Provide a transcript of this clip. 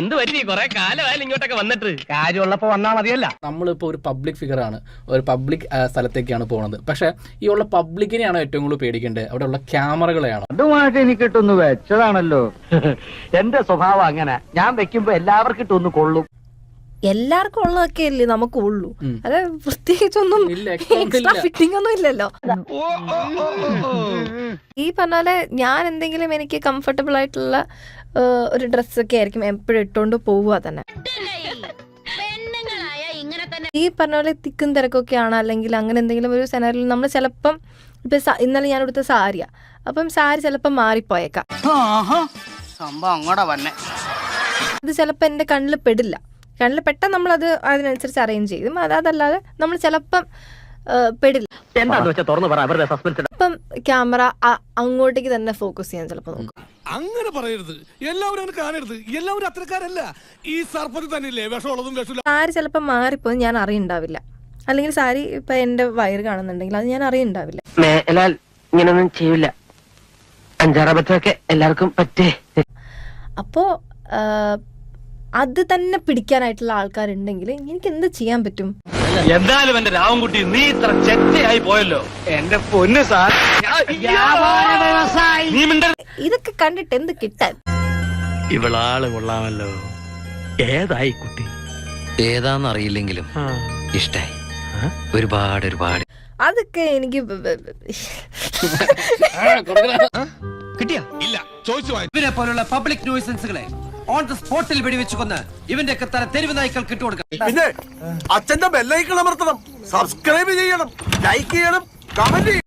എന്ത് പറ്റി കൊറേ കാലമായാലും ഇങ്ങോട്ടൊക്കെ വന്നിട്ട് കാര്യമുള്ളപ്പോ വന്നാ മതിയല്ല. നമ്മളിപ്പോൾ ഒരു പബ്ലിക് ഫിഗറാണ്, ഒരു പബ്ലിക് സ്ഥലത്തേക്കാണ് പോകുന്നത്. പക്ഷെ ഈ ഉള്ള പബ്ലിക്കിനെയാണോ ഏറ്റവും കൂടുതൽ പേടിക്കേണ്ടത്, അവിടെ ഉള്ള ക്യാമറകളെയാണോ? അതുമായിട്ട് എനിക്കിട്ടൊന്ന് വെച്ചതാണല്ലോ. എന്റെ സ്വഭാവം അങ്ങനെ, ഞാൻ വെക്കുമ്പോ എല്ലാവർക്കും ഇട്ടൊന്ന് കൊള്ളും. എല്ലാവർക്കും ഉള്ളതൊക്കെ അല്ലേ നമുക്ക് ഉള്ളൂ, അത് പ്രത്യേകിച്ചൊന്നും എക്സ്ട്രാ ഫിറ്റിംഗ് ഒന്നും ഇല്ലല്ലോ. ഈ പറഞ്ഞ പോലെ ഞാൻ എന്തെങ്കിലും എനിക്ക് കംഫർട്ടബിൾ ആയിട്ടുള്ള ഒരു ഡ്രസ്സൊക്കെ ആയിരിക്കും എപ്പോഴും ഇട്ടുകൊണ്ട് പോവുക തന്നെ. ഈ പറഞ്ഞ പോലെ തിക്കും തിരക്കൊക്കെയാണ്, അല്ലെങ്കിൽ അങ്ങനെ എന്തെങ്കിലും ഒരു സെനറിൽ നമ്മൾ ചിലപ്പം ഇപ്പൊ ഇന്നലെ ഞാൻ എടുത്ത സാരിയാ, അപ്പം സാരി ചിലപ്പം മാറിപ്പോയേക്കാം. അത് ചിലപ്പോൾ എൻ്റെ കണ്ണിൽ പെടില്ല. കണ്ണിൽ പെട്ടെന്ന് നമ്മളത് അതിനനുസരിച്ച് അറേഞ്ച് ചെയ്യും. അതല്ലാതെ നമ്മൾ ചിലപ്പം പെടില്ല. അപ്പം ക്യാമറ അങ്ങോട്ടേക്ക് തന്നെ ഫോക്കസ് ചെയ്യാൻ ചിലപ്പോൾ നോക്കും. അങ്ങനെ പറയരുത്, എല്ലാവരും അങ്ങനെ കാണരുത്, എല്ലാവരും അത്രക്കാരല്ല. ഈ സർപ്പത്തിൽ തന്നെയല്ലേ വിഷമുള്ളതും വിഷമില്ല. സാരി ചിലപ്പോൾ മാറിപ്പോയി ഞാൻ അറിയുണ്ടാവില്ല, അല്ലെങ്കിൽ സാരി ഇപ്പൊ എന്റെ വയറ് കാണുന്നുണ്ടെങ്കിൽ അത് ഞാൻ അറിയുണ്ടാവില്ല. മേലാൽ ഇങ്ങനൊന്നും ചെയ്യില്ല, അഞ്ചാറബത്തൊക്കെ എല്ലാവർക്കും പറ്റേ. അപ്പോ അത് തന്നെ പിടിക്കാനായിട്ടുള്ള ആൾക്കാരുണ്ടെങ്കിൽ എനിക്ക് എന്ത് ചെയ്യാൻ പറ്റും? എന്തായാലും എന്റെ രാവൻകുട്ടി നീ ഇത്ര ചെറ്റയായി പോയല്ലോ. എന്റെ പൊന്ന് സാർ, ഇതൊക്കെ കണ്ടിട്ട് എന്ത് കിട്ടാൻ? ഇവളാള് കൊള്ളാമല്ലോ. ഏതായി കുട്ടി? ഏതാന്നറിയില്ലെങ്കിലും ഇഷ്ടായി. ഒരുപാട് ഒരുപാട്. അതൊക്കെ എനിക്ക് കിട്ടിയ ഇല്ല, ചോദിച്ചു ഇവരെ പോലുള്ള പബ്ലിക് ന്യൂസൻസുകളെ ഓൺ ദ സ്പോട്ടിൽ വെടിവെച്ച് കൊന്ന് ഇവന്റെ ഒക്കെ തല തെരുവ് നായ്ക്കൾക്ക് ഇട്ടുകൊടുക്കാം. പിന്നെ അച്ഛന്റെ ബെല്ലൈക്കൺ അമർത്തണം, സബ്സ്ക്രൈബ് ചെയ്യണം, ലൈക്ക് ചെയ്യണം, കമന്റ്